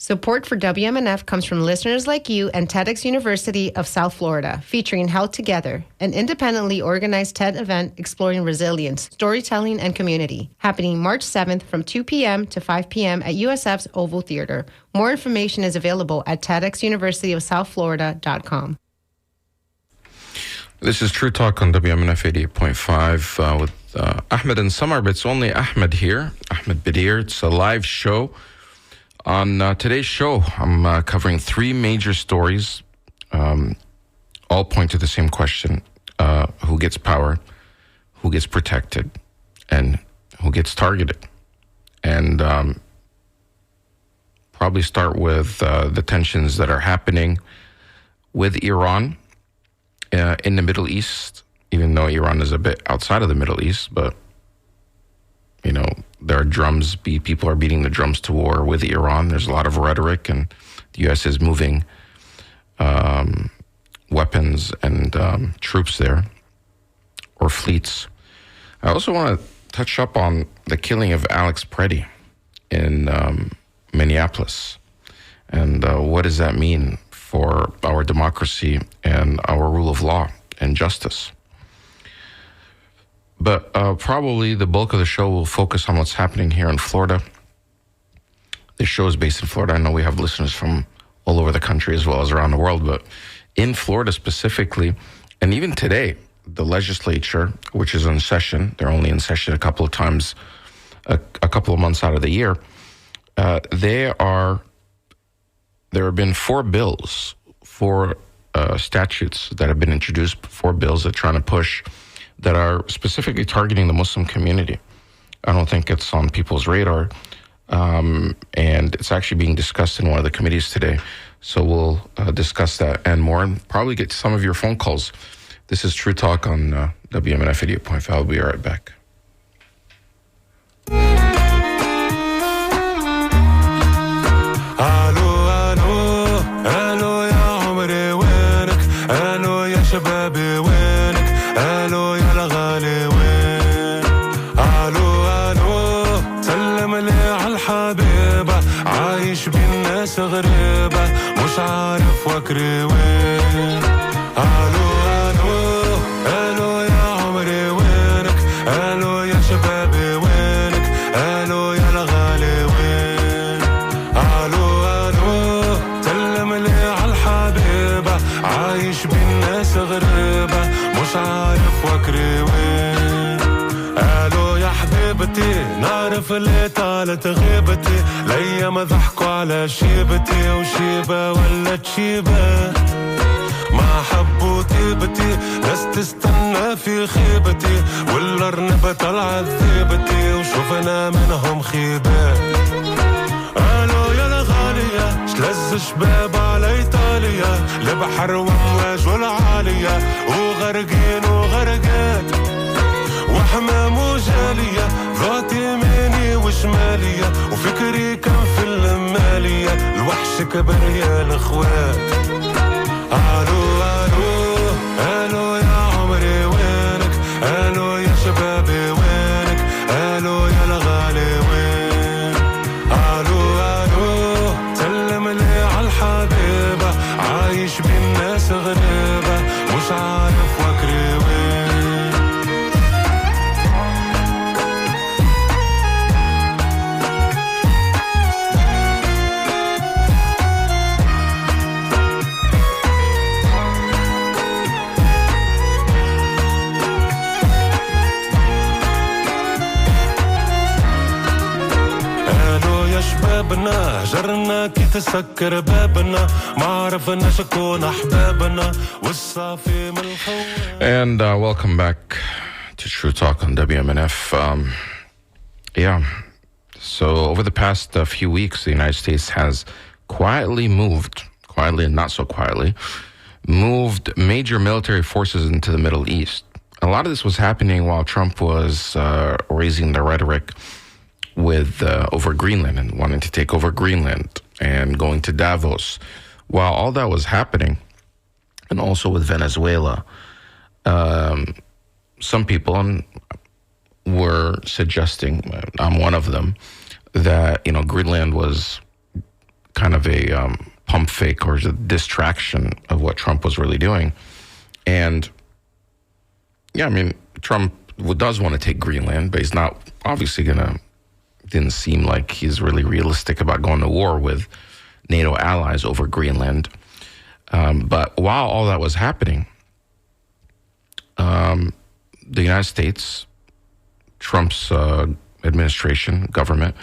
Support for WMNF comes from listeners like you and TEDx University of South Florida, featuring Held Together, an independently organized TED event exploring resilience, storytelling, and community, happening March 7th from 2 p.m. to 5 p.m. at USF's Oval Theater. More information is available at TEDxUniversityofSouthFlorida.com. This is True Talk on WMNF 88.5 with Ahmed and Samar, but it's only Ahmed here, Ahmed Bedier. It's a live show. On today's show, I'm covering three major stories, all point to the same question: who gets power, who gets protected, and who gets targeted. And probably start with the tensions that are happening with Iran in the Middle East, even though Iran is a bit outside of the Middle East, but you know, there are people are beating the drums to war with Iran. There's a lot of rhetoric, and the U.S. is moving weapons and troops there, or fleets. I also want to touch up on the killing of Alex Preddy in Minneapolis. And what does that mean for our democracy and our rule of law and justice? But probably the bulk of the show will focus on what's happening here in Florida. This show is based in Florida. I know we have listeners from all over the country as well as around the world, but in Florida specifically, and even today, the legislature, which is in session, they're only in session a couple of times, a couple of months out of the year, there have been four statutes that have been introduced, four bills that are trying to push, that are specifically targeting the Muslim community. I don't think it's on people's radar, and it's actually being discussed in one of the committees today. So we'll discuss that and more, and probably get some of your phone calls. This is True Talk on WMNF 88.5. I'll be right back. شبابي وينك الو يا الغالي وين الو الو سلم لي عالحبيبه عايش بين ناس غريبه مش عارف وكري وين الو الو الو يا عمري وينك الو يا شبابي وينك الو يا الغالي وين الو الو سلم لي عالحبيبه عايش بين ناس غريبة مش عارف وكري وين قالوا يا حبيبتي نعرف اللي طالت غيبتي ليا ضحكوا على شيبتي وشيبة ولا تشيبة ما حبوا طيبتي ناس تستنى في خيبتي والأرنبة طلعت ذيبتي وشوفنا منهم خيبة قالوا يا الغالية شلز شباب على إيطاليا لبحر وامواج والعالية وغرقين وغرقات وحمام وجالية ذات يميني وشمالية وفكري كان في المالية الوحش كبر يا الأخوات قالوا قالوا قالوا يا عمري وينك قالوا يا شبابي وينك قالوا يا الغالي وين قالوا قالوا سلم لي عالحبيبة عايش بين ناس غريبة مش عارف وكري وين شبابنا جرنا كي تسكر بابنا ما عرفنا شكون أحبابنا والصافي من الخوان. And welcome back to True Talk on WMNF. So over the past few weeks, the United States has quietly and not so quietly, moved major military forces into the Middle East. A lot of this was happening while Trump was raising the rhetoric with over Greenland and wanting to take over Greenland and going to Davos. While all that was happening, and also with Venezuela, some people were suggesting, I'm one of them, that Greenland was kind of a pump fake or a distraction of what Trump was really doing. And yeah, I mean, Trump does want to take Greenland, but he's not obviously didn't seem like he's really realistic about going to war with NATO allies over Greenland. But while all that was happening, the United States, Trump's administration, government,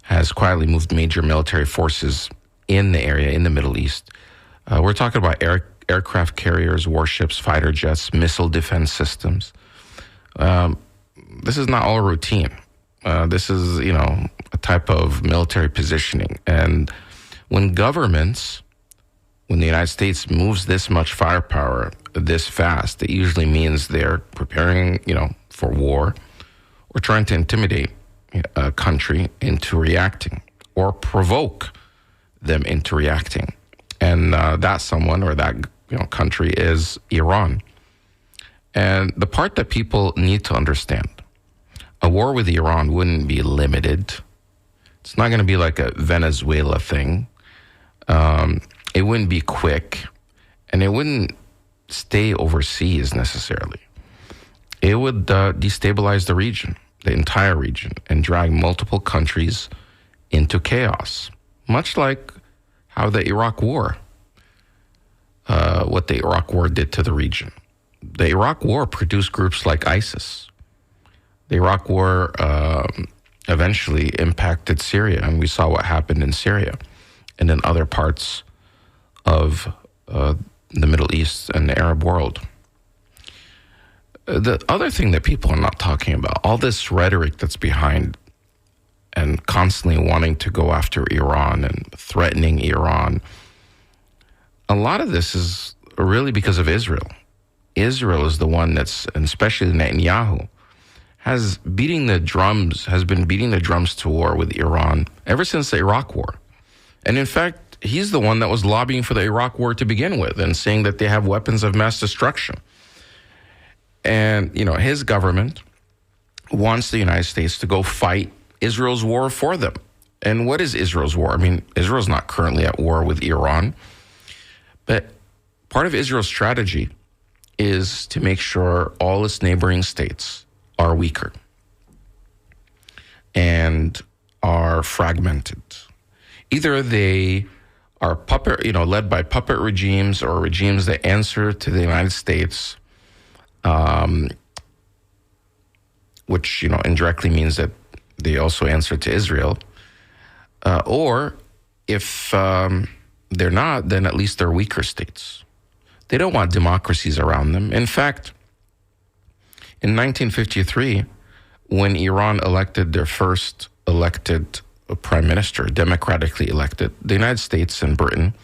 has quietly moved major military forces in the area, in the Middle East. We're talking about aircraft carriers, warships, fighter jets, missile defense systems. This is not all routine. This is, a type of military positioning. And when the United States moves this much firepower this fast, it usually means they're preparing, for war or trying to intimidate a country into reacting or provoke them into reacting. And that someone or that country is Iran. And the part that people need to understand, a war with Iran wouldn't be limited. It's not going to be like a Venezuela thing. It wouldn't be quick, and it wouldn't stay overseas necessarily. It would destabilize the region, the entire region, and drag multiple countries into chaos, much like how the Iraq War, what the Iraq War did to the region. The Iraq War produced groups like ISIS. The Iraq War eventually impacted Syria, and we saw what happened in Syria and in other parts of the Middle East and the Arab world. The other thing that people are not talking about, all this rhetoric that's behind and constantly wanting to go after Iran and threatening Iran, a lot of this is really because of Israel. Israel is the one that's, and especially Netanyahu, has been beating the drums to war with Iran ever since the Iraq War. And in fact, he's the one that was lobbying for the Iraq War to begin with and saying that they have weapons of mass destruction. And, his government wants the United States to go fight Israel's war for them. And what is Israel's war? I mean, Israel's not currently at war with Iran. But part of Israel's strategy is to make sure all its neighboring states are weaker and are fragmented. Either they are led by puppet regimes or regimes that answer to the United States, which, indirectly means that they also answer to Israel. Or if they're not, then at least they're weaker states. They don't want democracies around them. In fact, in 1953, when Iran elected their first elected prime minister, democratically elected, the United States and Britain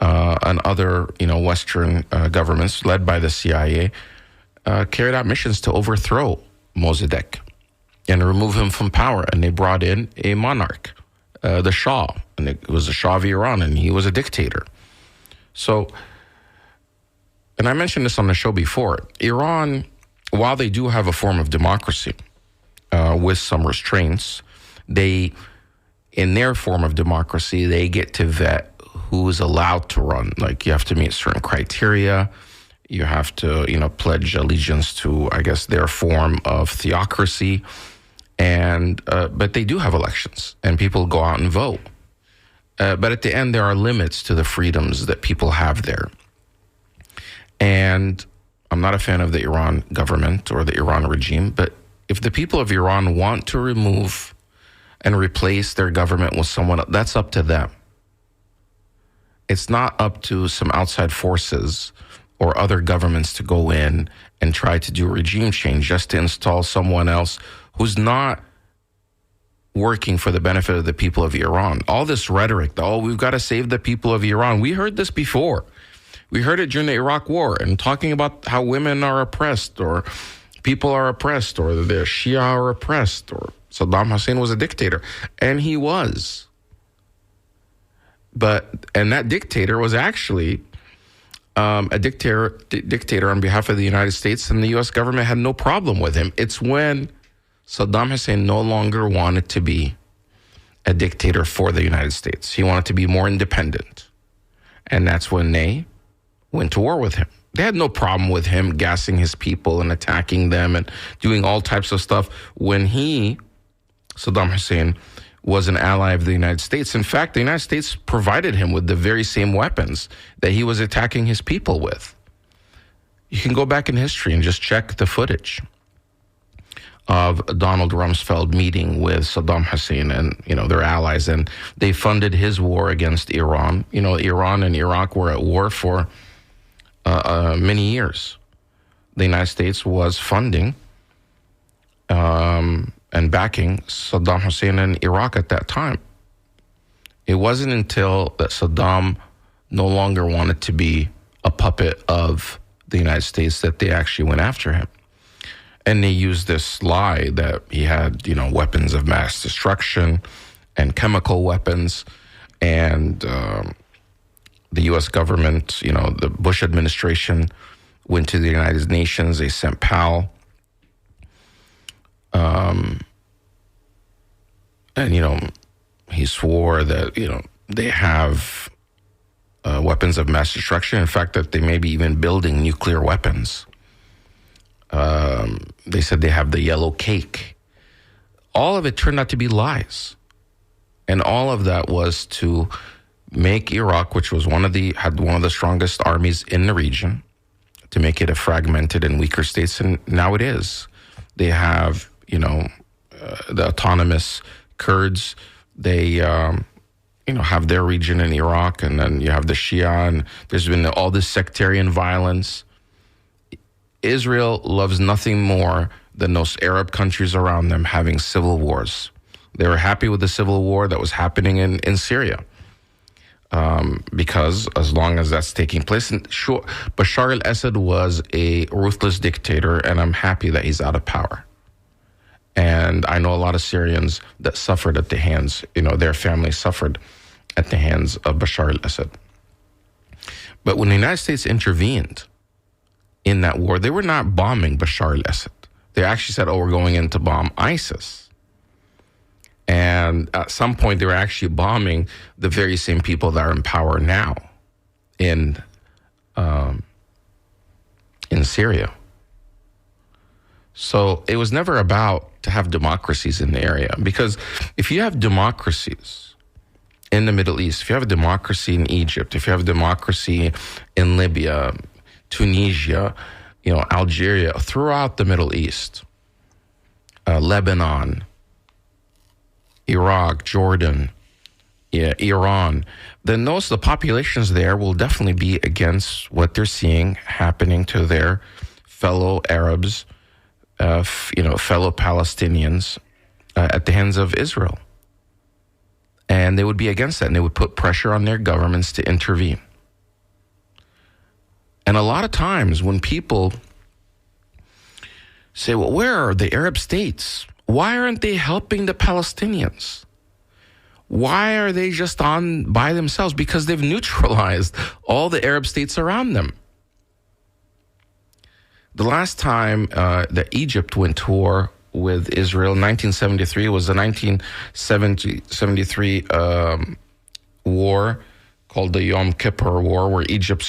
and other, Western governments led by the CIA carried out missions to overthrow Mossadegh and remove him from power. And they brought in a monarch, the Shah, and it was the Shah of Iran, and he was a dictator. So, and I mentioned this on the show before, Iran, while they do have a form of democracy with some restraints, in their form of democracy, they get to vet who is allowed to run. Like, you have to meet certain criteria. You have to, pledge allegiance to, I guess, their form of theocracy. And but they do have elections, and people go out and vote. But at the end, there are limits to the freedoms that people have there. And I'm not a fan of the Iran government or the Iran regime, but if the people of Iran want to remove and replace their government with someone else, that's up to them. It's not up to some outside forces or other governments to go in and try to do regime change just to install someone else who's not working for the benefit of the people of Iran. All this rhetoric, we've got to save the people of Iran. We heard this before. We heard it during the Iraq War and talking about how women are oppressed or people are oppressed or the Shia are oppressed or Saddam Hussein was a dictator. And he was. And that dictator was actually a dictator on behalf of the United States, and the U.S. government had no problem with him. It's when Saddam Hussein no longer wanted to be a dictator for the United States. He wanted to be more independent. And that's when they went to war with him. They had no problem with him gassing his people and attacking them and doing all types of stuff when he, Saddam Hussein, was an ally of the United States. In fact, the United States provided him with the very same weapons that he was attacking his people with. You can go back in history and just check the footage of Donald Rumsfeld meeting with Saddam Hussein and, their allies, and they funded his war against Iran. Iran and Iraq were at war for many years. The United States was funding and backing Saddam Hussein and Iraq at that time. It wasn't until that Saddam no longer wanted to be a puppet of the United States that they actually went after him. And they used this lie that he had, weapons of mass destruction and chemical weapons. And the U.S. government, the Bush administration went to the United Nations. They sent Powell. And, he swore that, they have weapons of mass destruction. In fact, that they may be even building nuclear weapons. They said they have the yellow cake. All of it turned out to be lies. And all of that was to make Iraq, which was had one of the strongest armies in the region, to make it a fragmented and weaker state. And now it is. They have, the autonomous Kurds. They, have their region in Iraq. And then you have the Shia. And there's been all this sectarian violence. Israel loves nothing more than those Arab countries around them having civil wars. They were happy with the civil war that was happening in Syria. Because as long as that's taking place, and sure, Bashar al-Assad was a ruthless dictator, and I'm happy that he's out of power. And I know a lot of Syrians that suffered at the hands, their families suffered at the hands of Bashar al-Assad. But when the United States intervened in that war, they were not bombing Bashar al-Assad. They actually said, we're going in to bomb ISIS. And at some point, they were actually bombing the very same people that are in power now in Syria. So it was never about to have democracies in the area. Because if you have democracies in the Middle East, if you have a democracy in Egypt, if you have a democracy in Libya, Tunisia, Algeria, throughout the Middle East, Lebanon, Iraq, Jordan, Iran, then the populations there will definitely be against what they're seeing happening to their fellow Arabs, fellow Palestinians at the hands of Israel. And they would be against that, and they would put pressure on their governments to intervene. And a lot of times when people say, well, where are the Arab states? Why aren't they helping the Palestinians? Why are they just on by themselves? Because they've neutralized all the Arab states around them. The last time that Egypt went to war with Israel in 1973 was the 1973 war called the Yom Kippur War, where Egypt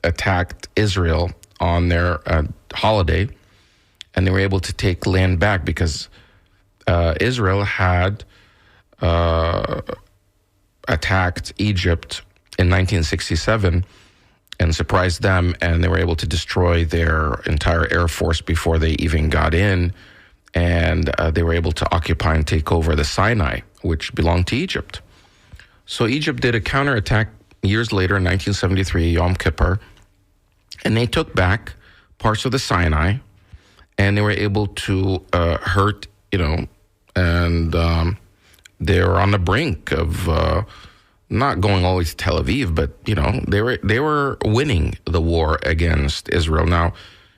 attacked Israel on their holiday, and they were able to take land back because Israel had attacked Egypt in 1967 and surprised them, and they were able to destroy their entire air force before they even got in, and they were able to occupy and take over the Sinai, which belonged to Egypt. So Egypt did a counterattack years later in 1973, Yom Kippur, and they took back parts of the Sinai, and they were able to hurt, and they were on the brink of not going all the way to Tel Aviv, but, they were winning the war against Israel. Now,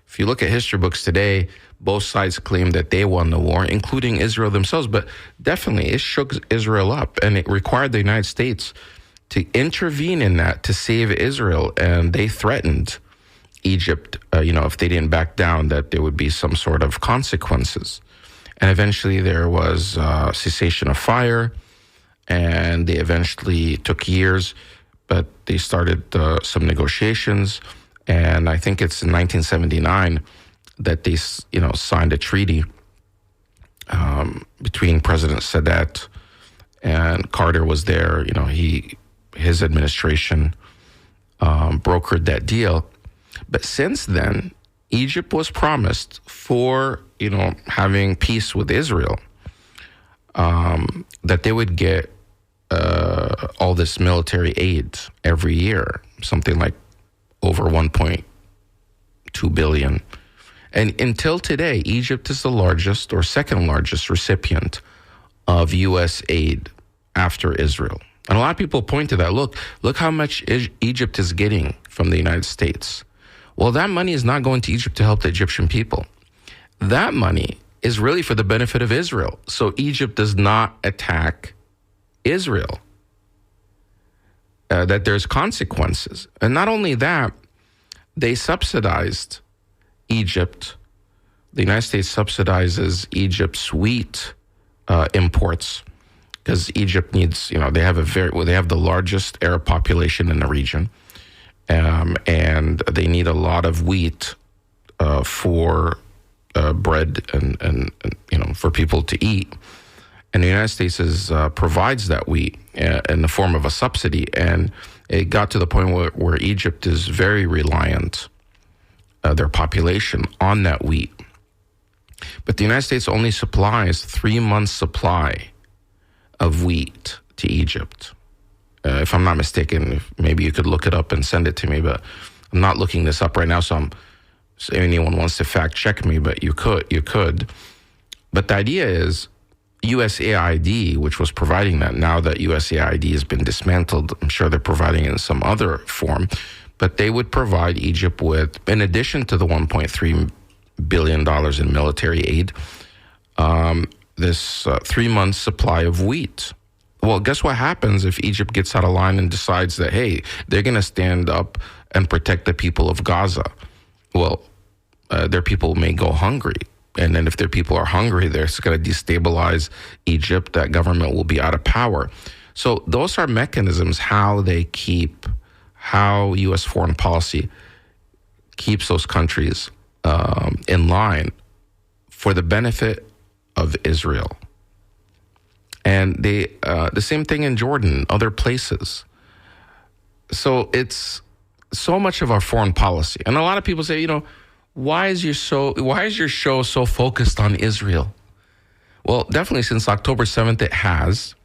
if you look at history books today, both sides claim that they won the war, including Israel themselves, but definitely it shook Israel up, and it required the United States to intervene in that to save Israel, and they threatened Egypt, if they didn't back down, that there would be some sort of consequences. And eventually there was cessation of fire, and they eventually took years, but they started some negotiations. And I think it's in 1979 that they, signed a treaty between President Sadat and Carter was there. His administration brokered that deal. But since then, Egypt was promised for, having peace with Israel, that they would get all this military aid every year, something like over 1.2 billion. And until today, Egypt is the largest or second largest recipient of U.S. aid after Israel. And a lot of people point to that. Look how much Egypt is getting from the United States. Well, that money is not going to Egypt to help the Egyptian people. That money is really for the benefit of Israel. So Egypt does not attack Israel. That there's consequences. And not only that, they subsidized Egypt. The United States subsidizes Egypt's wheat imports because Egypt needs, they have the largest Arab population in the region, and they need a lot of wheat for bread and for people to eat. And the United States provides that wheat in the form of a subsidy, and it got to the point where Egypt is very reliant, their population, on that wheat. But the United States only supplies 3 months' supply of wheat to Egypt. If I'm not mistaken, maybe you could look it up and send it to me, but I'm not looking this up right now, so anyone wants to fact check me, but you could. But the idea is USAID, which was providing that, now that USAID has been dismantled, I'm sure they're providing it in some other form, but they would provide Egypt with, in addition to the $1.3 billion in military aid, this 3 months supply of wheat. Well, guess what happens if Egypt gets out of line and decides that, hey, they're going to stand up and protect the people of Gaza? Well, their people may go hungry. And then if their people are hungry, they're going to destabilize Egypt. That government will be out of power. So those are mechanisms how U.S. foreign policy keeps those countries in line for the benefit of Israel. And the same thing in Jordan, other places. So it's so much of our foreign policy. And a lot of people say, why is your show so focused on Israel? Well, definitely since October 7th it has.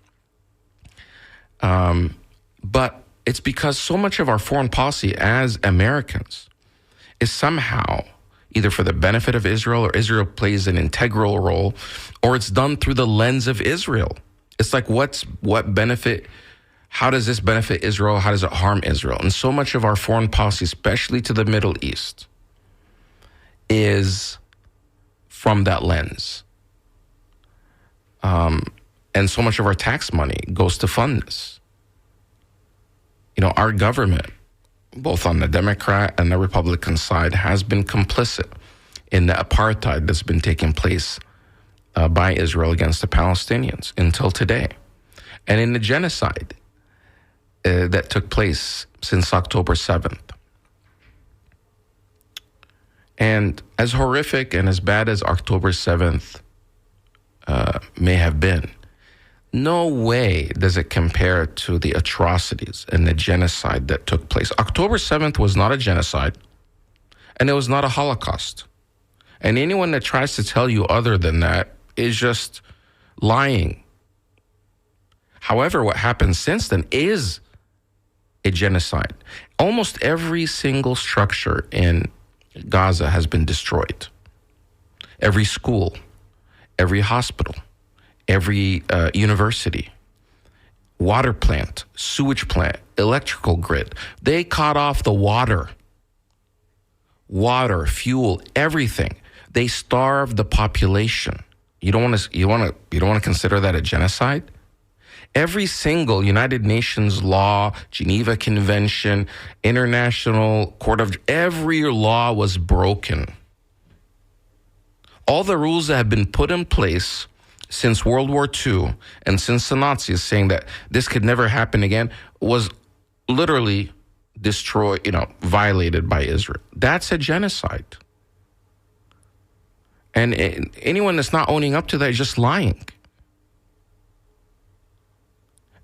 But it's because so much of our foreign policy as Americans is somehow either for the benefit of Israel, or Israel plays an integral role, or it's done through the lens of Israel. It's like, what benefit? How does this benefit Israel? How does it harm Israel? And so much of our foreign policy, especially to the Middle East, is from that lens. And so much of our tax money goes to fund this. Our government, both on the Democrat and the Republican side, has been complicit in the apartheid that's been taking place by Israel against the Palestinians until today. And in the genocide that took place since October 7th. And as horrific and as bad as October 7th may have been, no way does it compare to the atrocities and the genocide that took place. October 7th was not a genocide, and it was not a Holocaust. And anyone that tries to tell you other than that is just lying. However, what happened since then is a genocide. Almost every single structure in Gaza has been destroyed. Every school, every hospital, every university, water plant, sewage plant, electrical grid. They cut off the water, fuel, everything. They starved the population. You don't want to consider that a genocide? Every single United Nations law, Geneva Convention, International Court of, every law was broken. All the rules that have been put in place since World War II and since the Nazis saying that this could never happen again was literally destroyed, violated by Israel. That's a genocide. And anyone that's not owning up to that is just lying.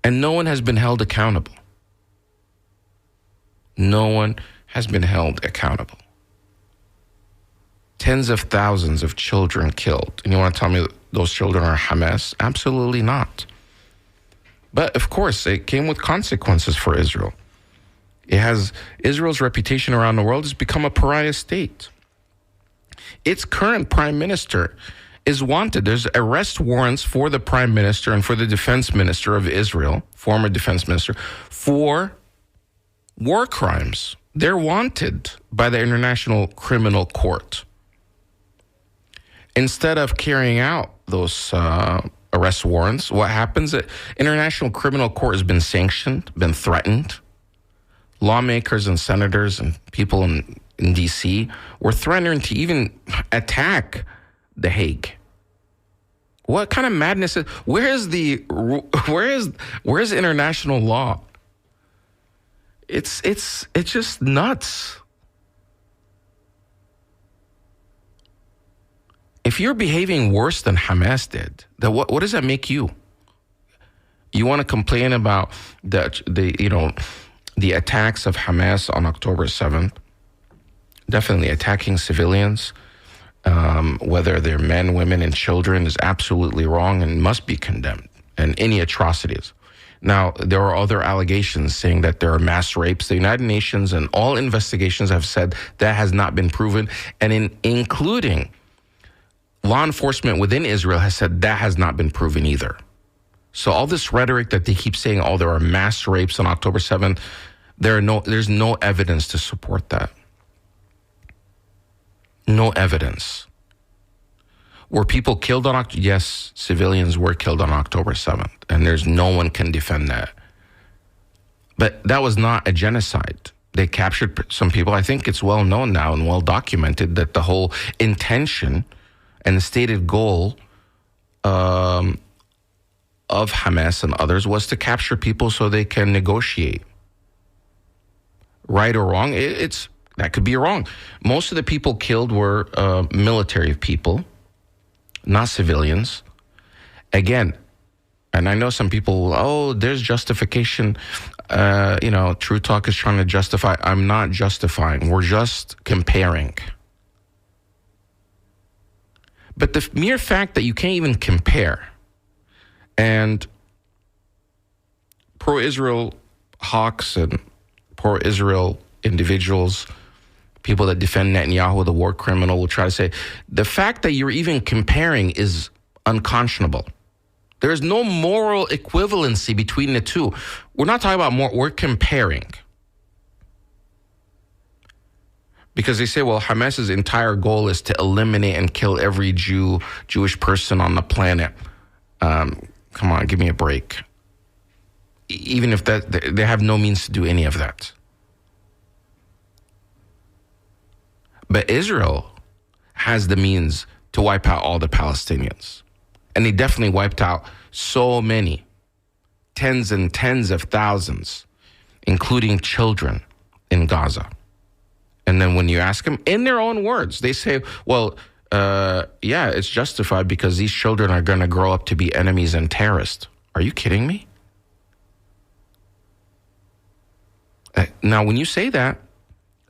And no one has been held accountable. No one has been held accountable. Tens of thousands of children killed. And you want to tell me those children are Hamas? Absolutely not. But of course, it came with consequences for Israel. Israel's reputation around the world has become a pariah state. Its current prime minister is wanted. There's arrest warrants for the prime minister and for the defense minister of Israel, former defense minister, for war crimes. They're wanted by the International Criminal Court. Instead of carrying out those arrest warrants, what happens? The International Criminal Court has been sanctioned, been threatened. Lawmakers and senators and people in D.C. were threatening to even attack The Hague. What kind of madness is? Where is international law? It's just nuts. If you're behaving worse than Hamas did, then what does that make you? You want to complain about the attacks of Hamas on October 7th? Definitely attacking civilians, whether they're men, women, and children, is absolutely wrong and must be condemned. And any atrocities. Now, there are other allegations saying that there are mass rapes. The United Nations and all investigations have said that has not been proven, and including law enforcement within Israel has said that has not been proven either. So all this rhetoric that they keep saying, there are mass rapes on October 7th, there's no evidence to support that. No evidence. Were people killed on October? Yes, civilians were killed on October 7th, and there's no one can defend that. But that was not a genocide. They captured some people. I think it's well known now and well documented that the whole intention and the stated goal of Hamas and others was to capture people so they can negotiate. Right or wrong, that could be wrong. Most of the people killed were military people, not civilians. Again, and I know some people, there's justification. True Talk is trying to justify. I'm not justifying. We're just comparing. But the mere fact that you can't even compare, and pro-Israel hawks and pro-Israel individuals, people that defend Netanyahu, the war criminal, will try to say, the fact that you're even comparing is unconscionable. There is no moral equivalency between the two. We're not talking about more, we're comparing. Because they say, Hamas's entire goal is to eliminate and kill every Jewish person on the planet. Come on, give me a break. Even if they have no means to do any of that. But Israel has the means to wipe out all the Palestinians. And they definitely wiped out so many, tens and tens of thousands, including children in Gaza. And then when you ask them, in their own words, they say, it's justified because these children are going to grow up to be enemies and terrorists. Are you kidding me? Now, when you say that,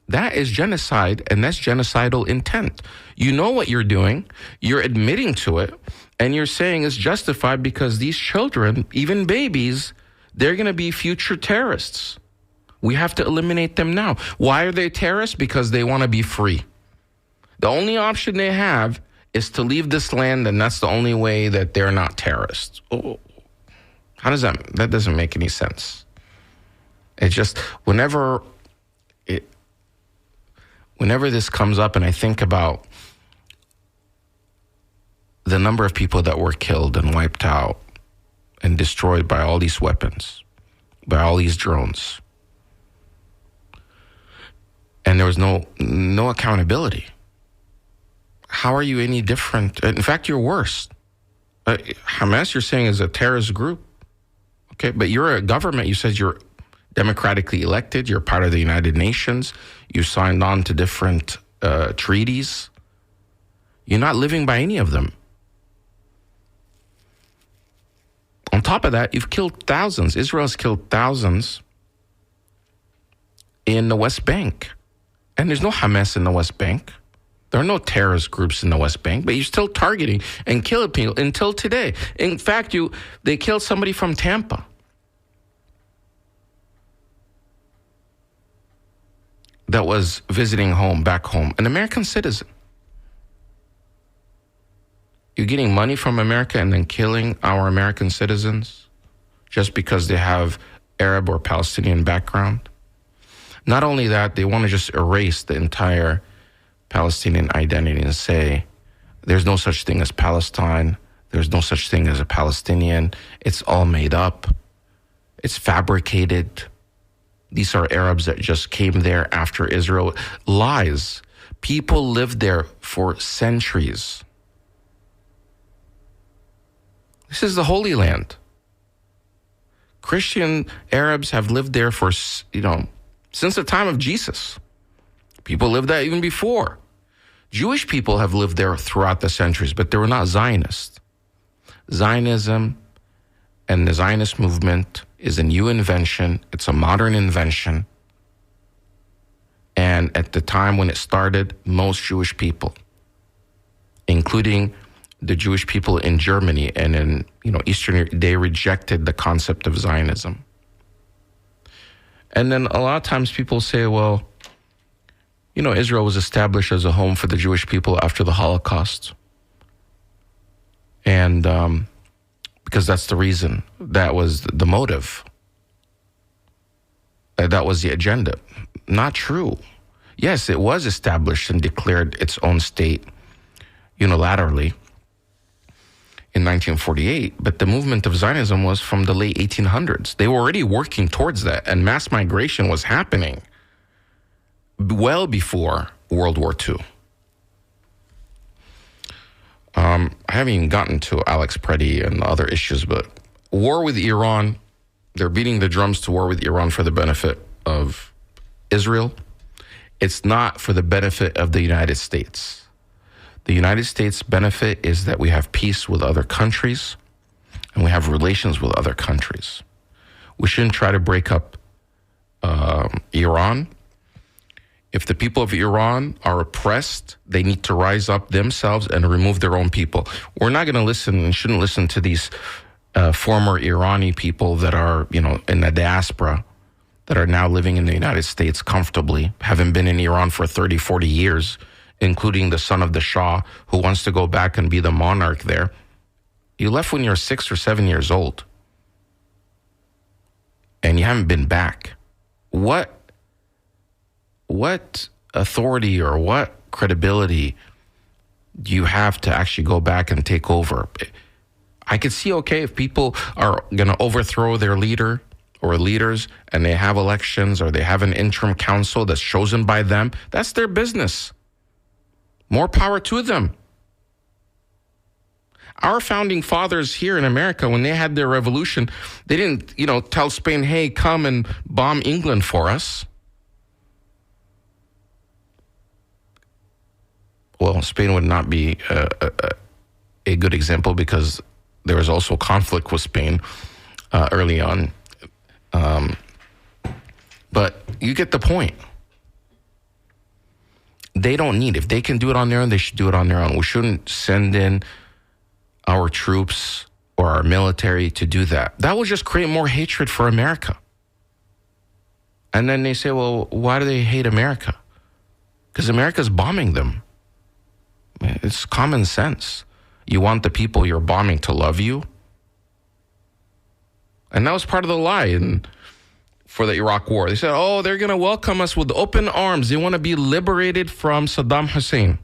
that is genocide, and that's genocidal intent. You know what you're doing, you're admitting to it, and you're saying it's justified because these children, even babies, they're going to be future terrorists. We have to eliminate them now. Why are they terrorists? Because they want to be free. The only option they have is to leave this land, and that's the only way that they're not terrorists. How does that doesn't make any sense. It just, whenever this comes up and I think about the number of people that were killed and wiped out and destroyed by all these weapons, by all these drones, and there was no accountability. how are you any different? In fact, you're worse. Hamas, you're saying, is a terrorist group. Okay, but you're a government. You said you're democratically elected. You're part of the United Nations. You signed on to different treaties. You're not living by any of them. On top of that, you've killed thousands. Israel's killed thousands in the West Bank. And there's no Hamas in the West Bank. There are no terrorist groups in the West Bank, but you're still targeting and killing people until today. In fact, they killed somebody from Tampa. That was visiting back home, an American citizen. You're getting money from America and then killing our American citizens just because they have Arab or Palestinian background. Not only that, they want to just erase the entire Palestinian identity and say, there's no such thing as Palestine. There's no such thing as a Palestinian. It's all made up. It's fabricated. These are Arabs that just came there after Israel. Lies. People lived there for centuries. This is the Holy Land. Christian Arabs have lived there for, since the time of Jesus. People lived there even before. Jewish people have lived there throughout the centuries, but they were not Zionists. Zionism and the Zionist movement is a new invention. It's a modern invention. And at the time when it started, most Jewish people, including the Jewish people in Germany and in Eastern Europe, they rejected the concept of Zionism. And then a lot of times people say, well, Israel was established as a home for the Jewish people after the Holocaust. And because that's the reason. That was the motive. That was the agenda. Not true. Yes, it was established and declared its own state unilaterally in 1948, but the movement of Zionism was from the late 1800s. They were already working towards that, and mass migration was happening well before World War II. I haven't even gotten to Alex Preddy and the other issues, but war with Iran, they're beating the drums to war with Iran for the benefit of Israel. It's not for the benefit of the United States. The United States' benefit is that we have peace with other countries and we have relations with other countries. We shouldn't try to break up Iran. If the people of Iran are oppressed, they need to rise up themselves and remove their own people. We're not going to listen and shouldn't listen to these former Irani people that are, in the diaspora, that are now living in the United States comfortably, having been in Iran for 30, 40 years, including the son of the Shah, who wants to go back and be the monarch there. You left when you're 6 or 7 years old, and you haven't been back. What authority or what credibility do you have to actually go back and take over? I could see, okay, if people are going to overthrow their leader or leaders and they have elections or they have an interim council that's chosen by them, that's their business. More power to them. Our founding fathers here in America, when they had their revolution, they didn't, tell Spain, hey, come and bomb England for us. Well, Spain would not be a good example because there was also conflict with Spain early on. But you get the point. They don't need, if they can do it on their own, they should do it on their own. We shouldn't send in our troops or our military to do that. That will just create more hatred for America. And then they say, well, why do they hate America? Because America's bombing them. It's common sense. You want the people you're bombing to love you? And that was part of the lie for the Iraq war. They said, oh, they're going to welcome us with open arms. They want to be liberated from Saddam Hussein.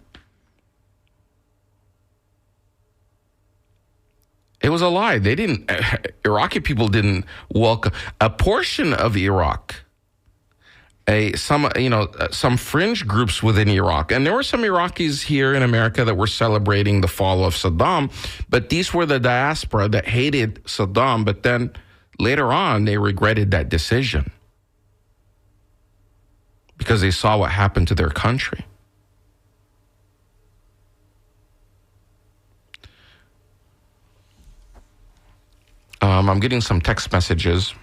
It was a lie. Iraqi people didn't welcome. A portion of Iraq some fringe groups within Iraq. And there were some Iraqis here in America that were celebrating the fall of Saddam, but these were the diaspora that hated Saddam, but then later on they regretted that decision because they saw what happened to their country. I'm getting some text messages,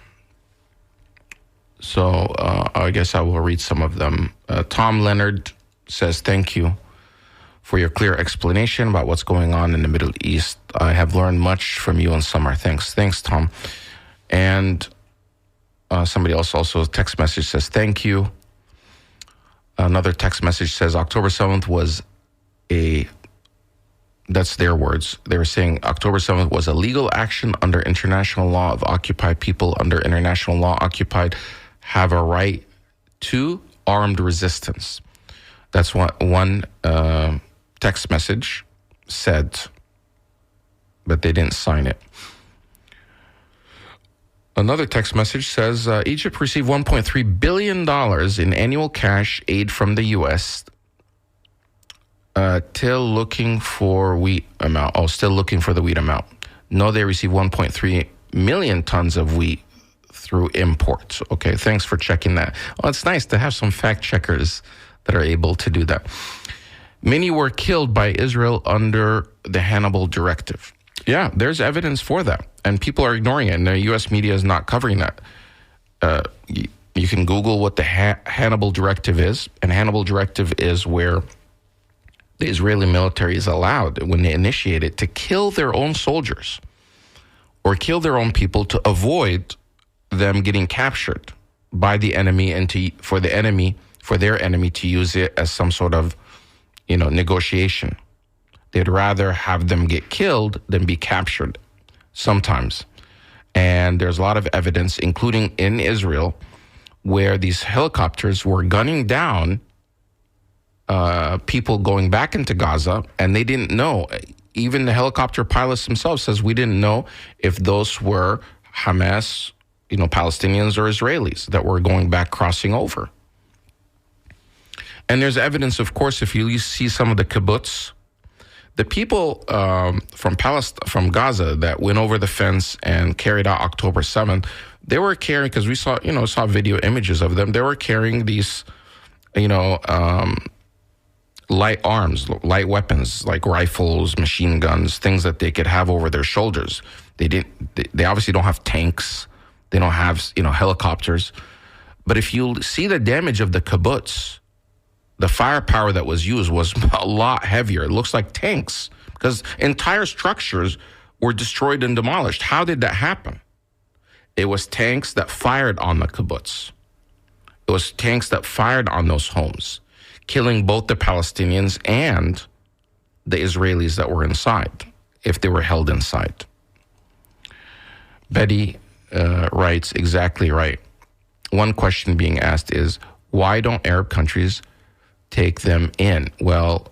so I guess I will read some of them. Tom Leonard says, thank you for your clear explanation about what's going on in the Middle East. I have learned much from you in summer. Thanks. Thanks, Tom. And somebody else also text message says, thank you. Another text message says, October 7th was that's their words. They were saying October 7th was a legal action under international law of occupied people. Under international law, occupied have a right to armed resistance. That's what one text message said, but they didn't sign it. Another text message says, Egypt received $1.3 billion in annual cash aid from the U.S., still looking for wheat amount. Still looking for the wheat amount. No, they received 1.3 million tons of wheat through imports. Okay, thanks for checking that. Well, it's nice to have some fact checkers that are able to do that. Many were killed by Israel under the Hannibal Directive. Yeah, there's evidence for that, and people are ignoring it, and the U.S. media is not covering that. You can Google what the Hannibal Directive is, and Hannibal Directive is where the Israeli military is allowed, when they initiate it, to kill their own soldiers or kill their own people to avoid them getting captured by the enemy and for their enemy to use it as some sort of, negotiation. They'd rather have them get killed than be captured sometimes. And there's a lot of evidence, including in Israel, where these helicopters were gunning down people going back into Gaza, and they didn't know. Even the helicopter pilots themselves says we didn't know if those were Hamas, Palestinians or Israelis that were going back, crossing over. And there's evidence, of course, if you see some of the kibbutz, the people from Gaza that went over the fence and carried out October 7th, they were carrying, because we saw video images of them, they were carrying these, light arms, light weapons like rifles, machine guns, things that they could have over their shoulders. They obviously don't have tanks. They don't have, helicopters. But if you see the damage of the kibbutz, the firepower that was used was a lot heavier. It looks like tanks because entire structures were destroyed and demolished. How did that happen? It was tanks that fired on the kibbutz. It was tanks that fired on those homes, killing both the Palestinians and the Israelis that were inside, if they were held inside. Betty writes, exactly right. One question being asked is, why don't Arab countries take them in? Well,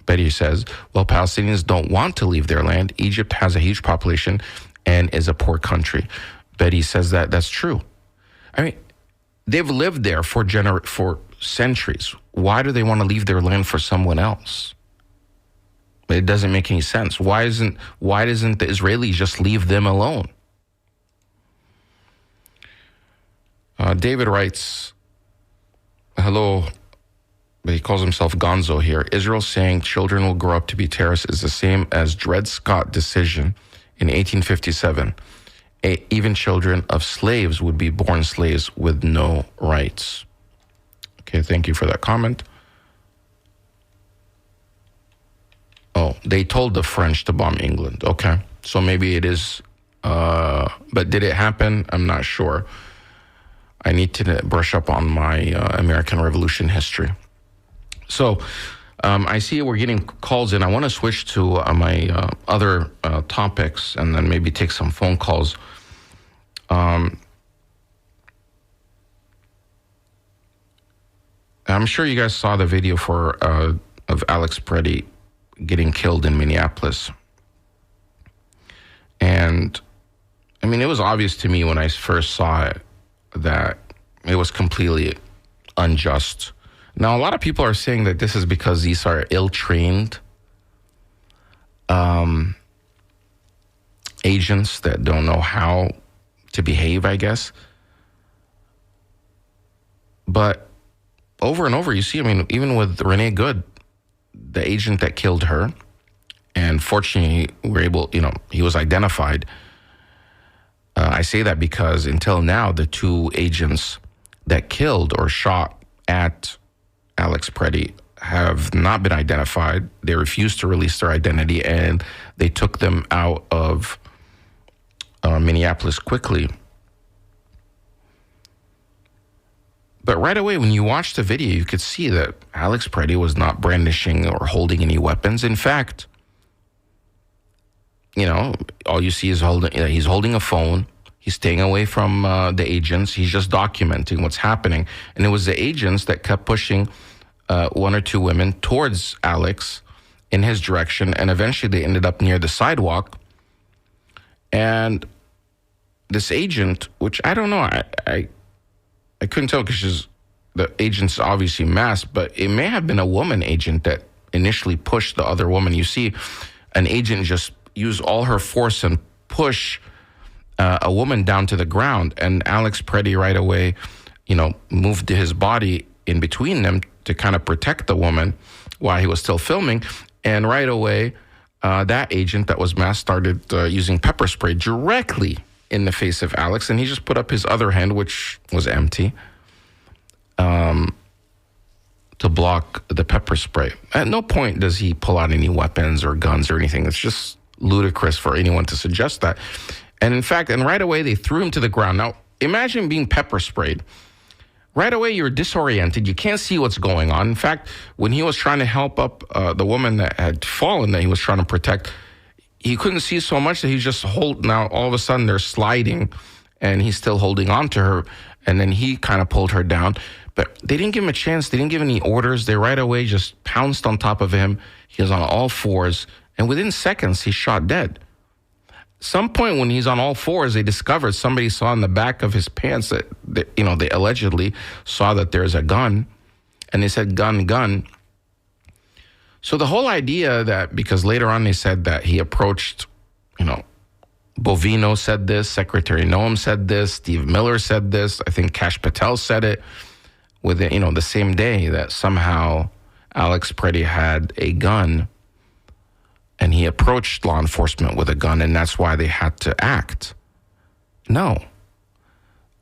Betty says, Palestinians don't want to leave their land. Egypt has a huge population and is a poor country. Betty says that's true. I mean, they've lived there for centuries. Why do they want to leave their land for someone else? It doesn't make any sense. Why doesn't the Israelis just leave them alone? David writes, hello, but he calls himself Gonzo here. Israel saying children will grow up to be terrorists is the same as Dred Scott decision in 1857. Even children of slaves would be born slaves with no rights. Okay, thank you for that comment. Oh, they told the French to bomb England. Okay, so maybe it is, but did it happen? I'm not sure. I need to brush up on my American Revolution history. So I see we're getting calls in. I want to switch to my other topics and then maybe take some phone calls. I'm sure you guys saw the video of Alex Preddy getting killed in Minneapolis. And, I mean, it was obvious to me when I first saw it that it was completely unjust. Now, a lot of people are saying that this is because these are ill-trained agents that don't know how to behave, I guess. But over and over, you see, I mean, even with Renee Good, the agent that killed her, and fortunately, he was identified. I say that because until now, the two agents that killed or shot at Alex Preddy have not been identified. They refused to release their identity, and they took them out of Minneapolis quickly. But right away, when you watch the video, you could see that Alex Preddy was not brandishing or holding any weapons. In fact, all you see is he's holding a phone. He's staying away from the agents. He's just documenting what's happening. And it was the agents that kept pushing one or two women towards Alex in his direction. And eventually they ended up near the sidewalk. And this agent, which I don't know, I couldn't tell because the agent's obviously masked, but it may have been a woman agent that initially pushed the other woman. You see an agent just use all her force and push a woman down to the ground. And Alex Preddy right away, moved his body in between them to kind of protect the woman while he was still filming. And right away, that agent that was masked started using pepper spray directly in the face of Alex. And he just put up his other hand, which was empty, to block the pepper spray. At no point does he pull out any weapons or guns or anything. It's just ludicrous for anyone to suggest that. And in fact, right away, they threw him to the ground. Now, imagine being pepper sprayed. Right away, you're disoriented. You can't see what's going on. In fact, when he was trying to help up the woman that had fallen that he was trying to protect, he couldn't see so much that he's just now all of a sudden they're sliding and he's still holding on to her. And then he kind of pulled her down. But they didn't give him a chance. They didn't give any orders. They right away just pounced on top of him. He was on all fours. And within seconds, he's shot dead. Some point when he's on all fours, they discovered somebody saw in the back of his pants that they allegedly saw that there's a gun. And they said, gun. So the whole idea that, because later on they said that he approached, Bovino said this, Secretary Noam said this, Steve Miller said this, I think Kash Patel said it within, the same day that somehow Alex Preddy had a gun and he approached law enforcement with a gun and that's why they had to act. No.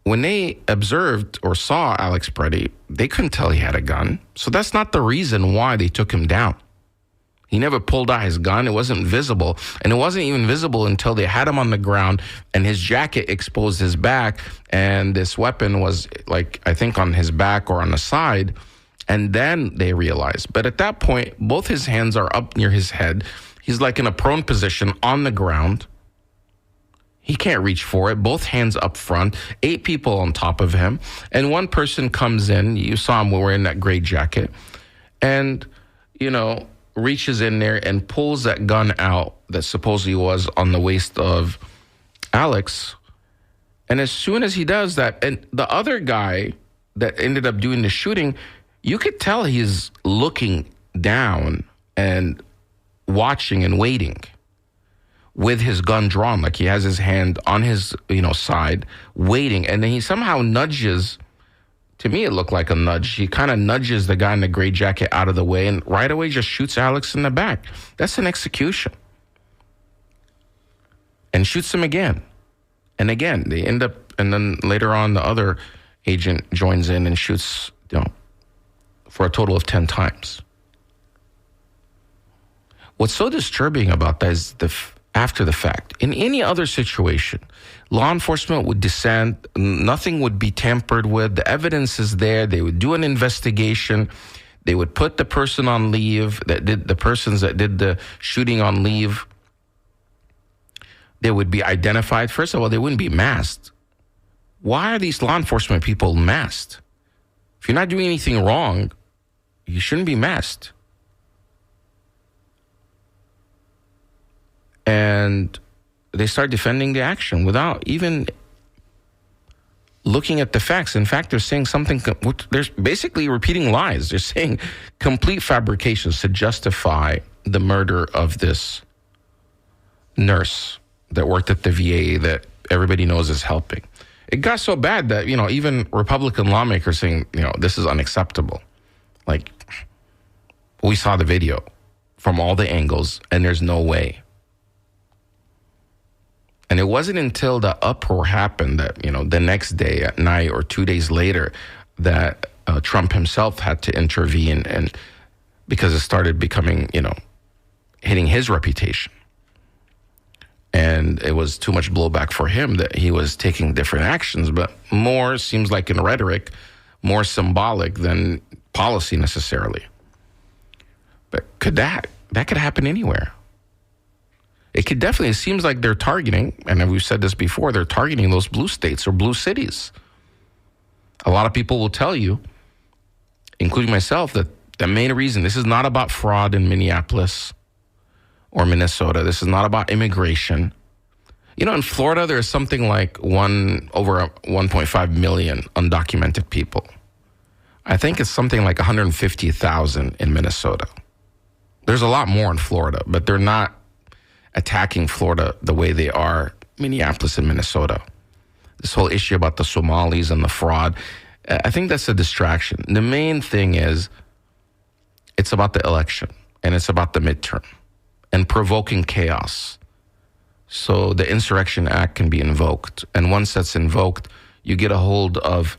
When they observed or saw Alex Preddy, they couldn't tell he had a gun. So that's not the reason why they took him down. He never pulled out his gun. It wasn't visible. And it wasn't even visible until they had him on the ground and his jacket exposed his back. And this weapon was I think on his back or on the side. And then they realized. But at that point, both his hands are up near his head. He's in a prone position on the ground. He can't reach for it. Both hands up front. 8 people on top of him. And one person comes in. You saw him wearing that gray jacket. And, reaches in there and pulls that gun out that supposedly was on the waist of Alex. And as soon as he does that, and the other guy that ended up doing the shooting, you could tell he's looking down and watching and waiting with his gun drawn, he has his hand on his, side, waiting. And then he somehow nudges. To me, it looked like a nudge. He kind of nudges the guy in the gray jacket out of the way and right away just shoots Alex in the back. That's an execution. And shoots him again. And again, they end up, and then later on, the other agent joins in and shoots, for a total of 10 times. What's so disturbing about that is after the fact. In any other situation, law enforcement would descend, nothing would be tampered with, the evidence is there, they would do an investigation, they would put the person on leave, the persons that did the shooting on leave, they would be identified. First of all, they wouldn't be masked. Why are these law enforcement people masked? If you're not doing anything wrong, you shouldn't be masked. And they start defending the action without even looking at the facts. In fact, they're saying something, they're basically repeating lies. They're saying complete fabrications to justify the murder of this nurse that worked at the VA that everybody knows is helping. It got so bad that, even Republican lawmakers saying, this is unacceptable. Like, we saw the video from all the angles, and there's no way. And it wasn't until the uproar happened that, the next day at night or 2 days later that Trump himself had to intervene, and because it started becoming, hitting his reputation. And it was too much blowback for him that he was taking different actions, but more seems like in rhetoric, more symbolic than policy necessarily. But that could happen anywhere. It could definitely, it seems like they're targeting, and we've said this before, they're targeting those blue states or blue cities. A lot of people will tell you, including myself, that the main reason, this is not about fraud in Minneapolis or Minnesota. This is not about immigration. In Florida, there's something like over 1.5 million undocumented people. I think it's something like 150,000 in Minnesota. There's a lot more in Florida, but they're not attacking Florida the way they are Minneapolis and Minnesota. This whole issue about the Somalis and the fraud, I think that's a distraction. The main thing is it's about the election and it's about the midterm and provoking chaos. So the Insurrection Act can be invoked. And once that's invoked, you get a hold of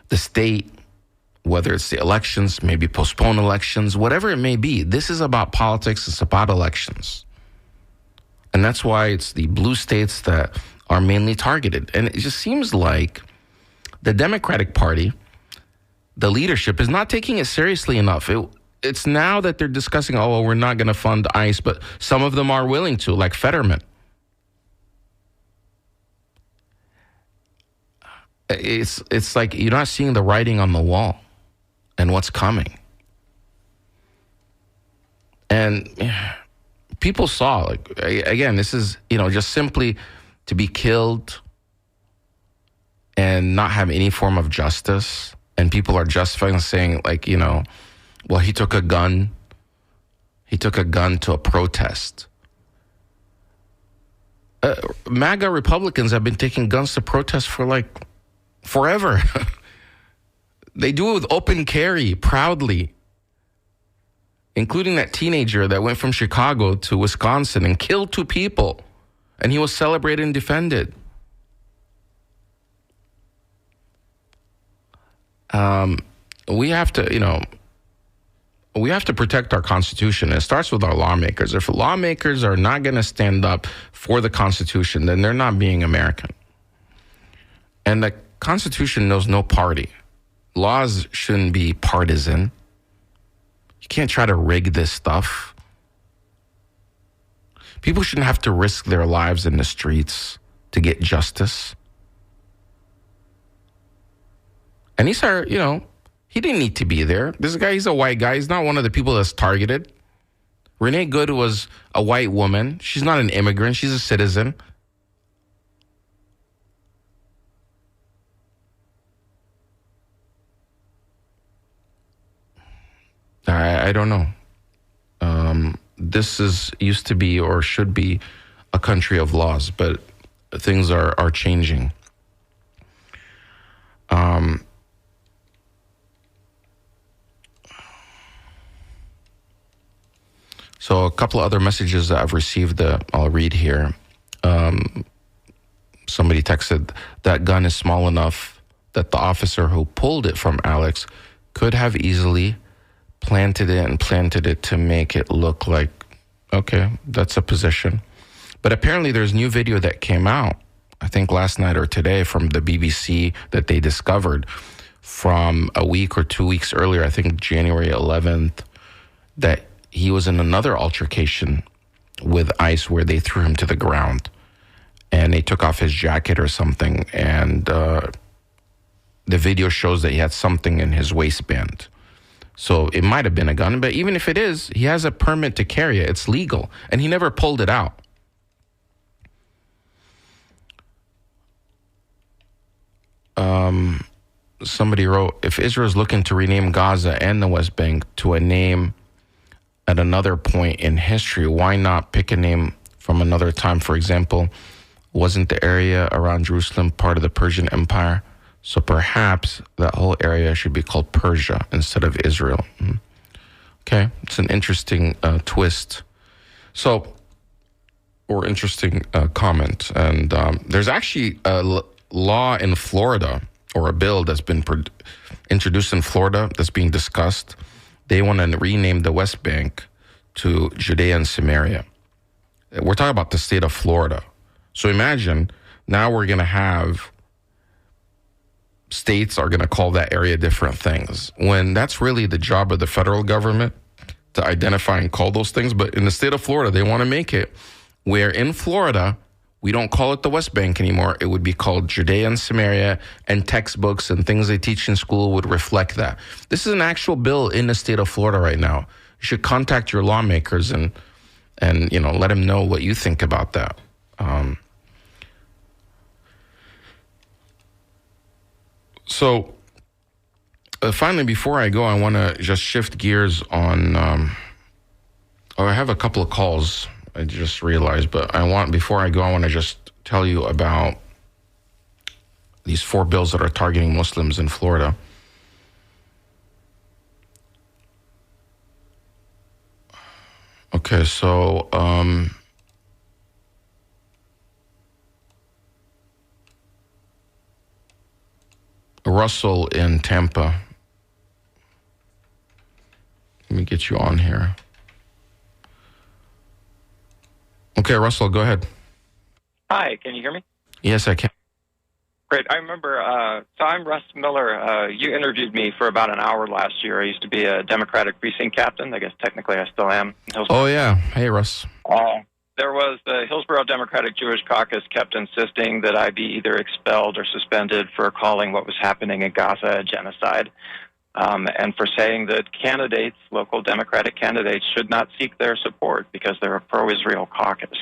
the state, whether it's the elections, maybe postpone elections, whatever it may be. This is about politics. It's about elections. And that's why it's the blue states that are mainly targeted. And it just seems like the Democratic Party, the leadership, is not taking it seriously enough. It's now that they're discussing, we're not going to fund ICE, but some of them are willing to, like Fetterman. It's like you're not seeing the writing on the wall and what's coming. And people saw, again, this is, just simply to be killed and not have any form of justice. And people are justifying, saying, well, he took a gun. He took a gun to a protest. MAGA Republicans have been taking guns to protest for forever. They do it with open carry, proudly. Including that teenager that went from Chicago to Wisconsin and killed 2 people. And he was celebrated and defended. We have to, we have to protect our Constitution. It starts with our lawmakers. If lawmakers are not going to stand up for the Constitution, then they're not being American. And the Constitution knows no party. Laws shouldn't be partisan. You can't try to rig this stuff. People shouldn't have to risk their lives in the streets to get justice. And these are, he didn't need to be there. This guy, he's a white guy. He's not one of the people that's targeted. Renee Good was a white woman. She's not an immigrant. She's a citizen. I don't know. This used to be or should be a country of laws, but things are changing. So a couple of other messages that I've received that I'll read here. Somebody texted, that gun is small enough that the officer who pulled it from Alex could have easily planted it to make it look like, okay, that's a position. But apparently there's new video that came out, I think last night or today, from the BBC that they discovered from a week or 2 weeks earlier, I think January 11th, that he was in another altercation with ICE where they threw him to the ground and they took off his jacket or something. And the video shows that he had something in his waistband. So it might have been a gun, but even if it is, he has a permit to carry it. It's legal. And he never pulled it out. somebody wrote, if Israel is looking to rename Gaza and the West Bank to a name at another point in history, why not pick a name from another time? For example, wasn't the area around Jerusalem part of the Persian Empire? So perhaps that whole area should be called Persia instead of Israel. Okay, it's an interesting twist. So, or interesting comment. And there's actually a law in Florida, or a bill that's been introduced in Florida that's being discussed. They want to rename the West Bank to Judea and Samaria. We're talking about the state of Florida. So imagine now we're going to have states are going to call that area different things, when that's really the job of the federal government to identify and call those things. But in the state of Florida, they want to make it where in Florida, we don't call it the West Bank anymore. It would be called Judea and Samaria, and textbooks and things they teach in school would reflect that. This is an actual bill in the state of Florida right now. You should contact your lawmakers and let them know what you think about that. So finally, before I go, I want to just shift gears on. I have a couple of calls. I just realized, but before I go, I want to just tell you about these 4 bills that are targeting Muslims in Florida. Okay, so Russell in Tampa. Let me get you on here. Okay, Russell, go ahead. Hi, can you hear me? Yes, I can. Great. I remember, so I'm Russ Miller. You interviewed me for about an hour last year. I used to be a Democratic precinct captain. I guess technically I still am. Oh, yeah. Hey, Russ. There was the Hillsborough Democratic Jewish Caucus kept insisting that I be either expelled or suspended for calling what was happening in Gaza a genocide, and for saying that candidates, local Democratic candidates, should not seek their support because they're a pro-Israel caucus.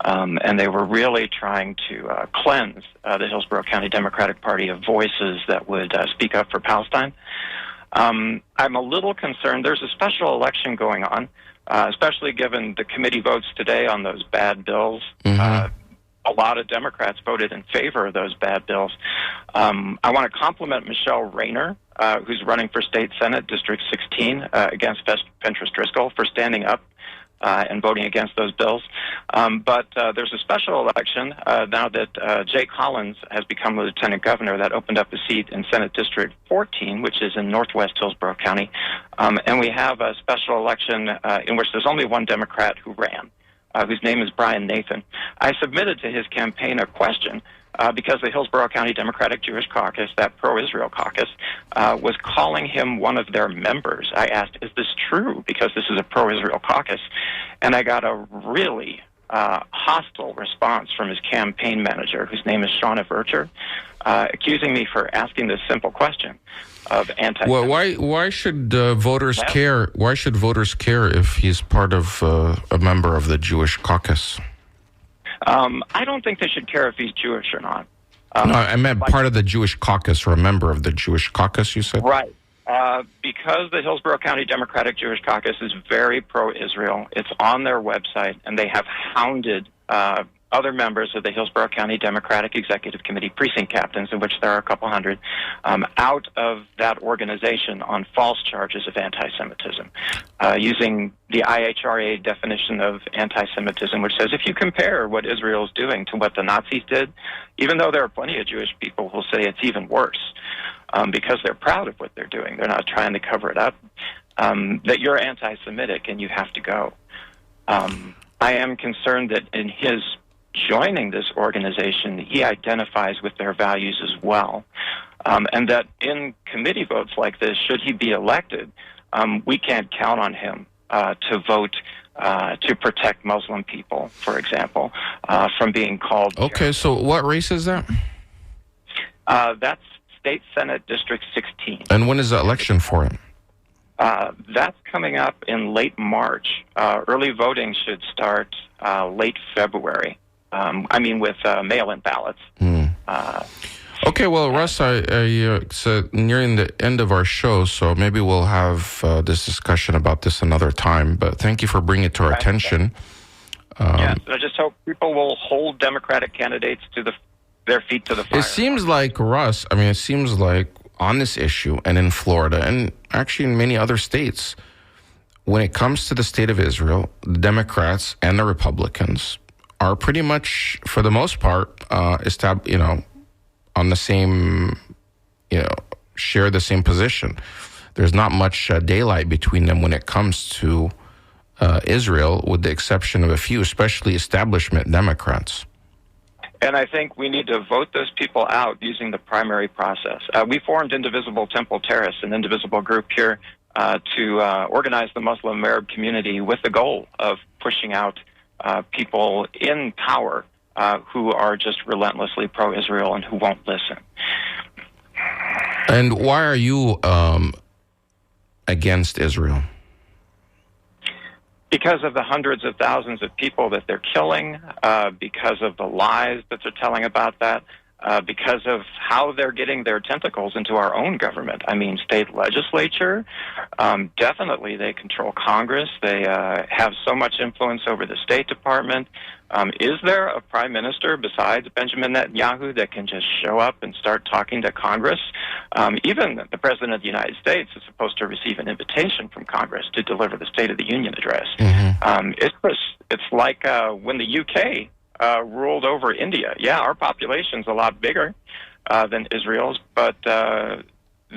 And they were really trying to cleanse the Hillsborough County Democratic Party of voices that would speak up for Palestine. I'm a little concerned. There's a special election going on, especially given the committee votes today on those bad bills. Mm-hmm. A lot of Democrats voted in favor of those bad bills. I want to compliment Michelle Rayner, who's running for State Senate, District 16, against Ventress Driscoll, for standing up and voting against those bills. But there's a special election now that Jay Collins has become lieutenant governor that opened up a seat in Senate District 14, which is in northwest Hillsborough County. And we have a special election in which there's only one Democrat who ran, whose name is Brian Nathan. I submitted to his campaign a question because the Hillsborough County Democratic Jewish Caucus, that pro-Israel caucus, was calling him one of their members. I asked, is this true? Because this is a pro-Israel caucus. And I got a really hostile response from his campaign manager, whose name is Shauna Vercher, accusing me for asking this simple question of anti-Semitism. Well, why should voters care? Why should voters care if he's part of a member of the Jewish caucus? I don't think they should care if he's Jewish or not. No, I meant part of the Jewish caucus, or a member of the Jewish caucus, you said? Right. Because the Hillsborough County Democratic Jewish Caucus is very pro-Israel, it's on their website, and they have hounded other members of the Hillsborough County Democratic Executive Committee precinct captains, in which there are a couple hundred, out of that organization on false charges of anti-Semitism, using the IHRA definition of anti-Semitism, which says if you compare what Israel is doing to what the Nazis did, even though there are plenty of Jewish people who say it's even worse, because they're proud of what they're doing, they're not trying to cover it up, that you're anti-Semitic and you have to go. I am concerned that in his joining this organization, he identifies with their values as well, and that in committee votes like this, should he be elected, we can't count on him to vote to protect Muslim people, for example, from being called. Okay, so what race is that? That's State Senate District 16. And when is the election for it? That's coming up in late March. Early voting should start late February. With mail-in ballots. Okay, well, Russ, it's nearing the end of our show, so maybe we'll have this discussion about this another time. But thank you for bringing it to our attention. Yes, I just hope people will hold Democratic candidates to their feet to the fire. It seems like, Russ, it seems like on this issue and in Florida and actually in many other states, when it comes to the state of Israel, the Democrats and the Republicans are pretty much, for the most part, on the same, share the same position. There's not much daylight between them when it comes to Israel, with the exception of a few, especially establishment Democrats. And I think we need to vote those people out using the primary process. We formed Indivisible Temple Terrace, an indivisible group here, to organize the Muslim Arab community with the goal of pushing out people in power who are just relentlessly pro-Israel and who won't listen. And why are you against Israel? Because of the hundreds of thousands of people that they're killing, because of the lies that they're telling about that, because of how they're getting their tentacles into our own government. State legislature, definitely they control Congress. They have so much influence over the State Department. Is there a prime minister besides Benjamin Netanyahu that can just show up and start talking to Congress? Even the President of the United States is supposed to receive an invitation from Congress to deliver the State of the Union address. Mm-hmm. It's like when the UK ruled over India. Yeah, our population's a lot bigger than Israel's, but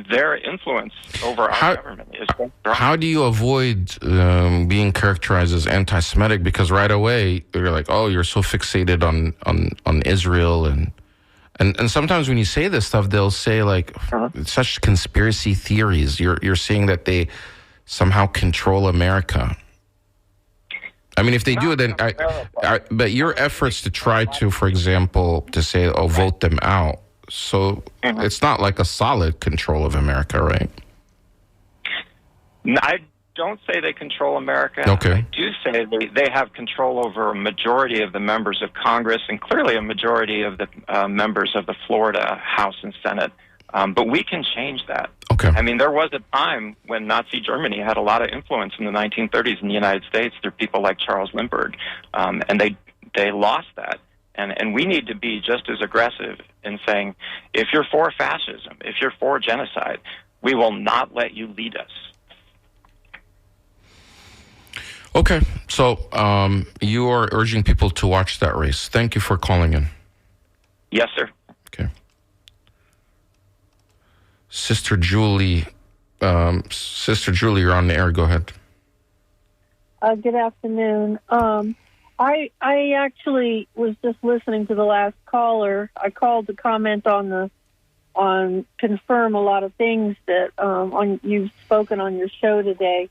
their influence over our government is so strong. How do you avoid being characterized as anti-Semitic? Because right away you're like, oh, you're so fixated on Israel, and sometimes when you say this stuff, they'll say like such conspiracy theories. You're saying that they somehow control America. If they do, then but your efforts to try to, for example, to say, oh, vote them out. So it's not like a solid control of America, right? I don't say they control America. Okay. I do say they have control over a majority of the members of Congress and clearly a majority of the members of the Florida House and Senate. But we can change that. Okay. There was a time when Nazi Germany had a lot of influence in the 1930s in the United States through people like Charles Lindbergh, and they lost that. And we need to be just as aggressive in saying, if you're for fascism, if you're for genocide, we will not let you lead us. Okay, so you are urging people to watch that race. Thank you for calling in. Yes, sir. Okay. Sister Julie, you're on the air. Go ahead. Good afternoon. I actually was just listening to the last caller. I called to comment on confirm a lot of things that you've spoken on your show today.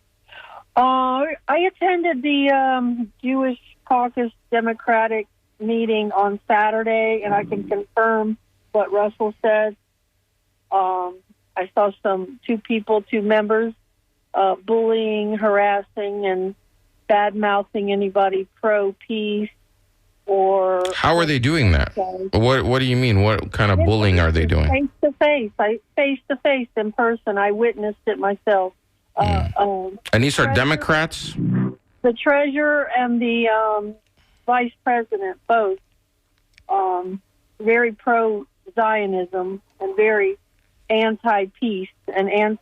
I attended the Jewish Caucus Democratic meeting on Saturday, and I can confirm what Russell said. I saw two members bullying, harassing, and bad-mouthing anybody pro-peace or... How are they doing that? What do you mean? What kind of bullying are they doing? Face-to-face, in person. I witnessed it myself. And these are Democrats? The treasurer and the vice president, both, very pro-Zionism and very anti-peace and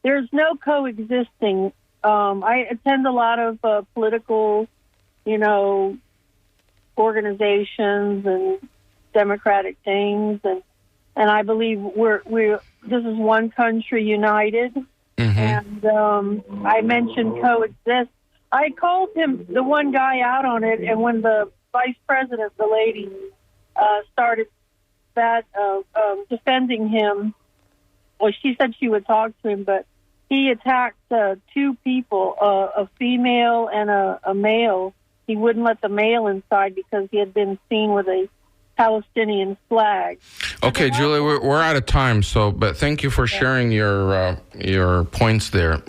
there's no coexisting. I attend a lot of political, organizations and democratic things, and I believe this is one country united. Mm-hmm. And I mentioned coexist. I called the one guy out on it, and when the vice president, the lady, started defending him, well, she said she would talk to him, but he attacked two people, a female and a male. He wouldn't let the male inside because he had been seen with a Palestinian flag. Okay, Julie, we're out of time. But thank you for sharing your points there.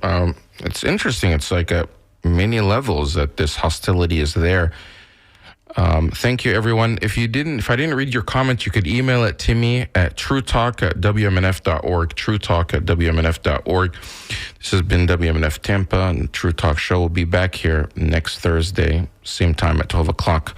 It's interesting. It's like at many levels that this hostility is there. Thank you, everyone. If I didn't read your comment, you could email it to me at truetalk@wmnf.org, truetalk@wmnf.org. This has been WMNF Tampa, and True Talk Show will be back here next Thursday, same time at 12 o'clock.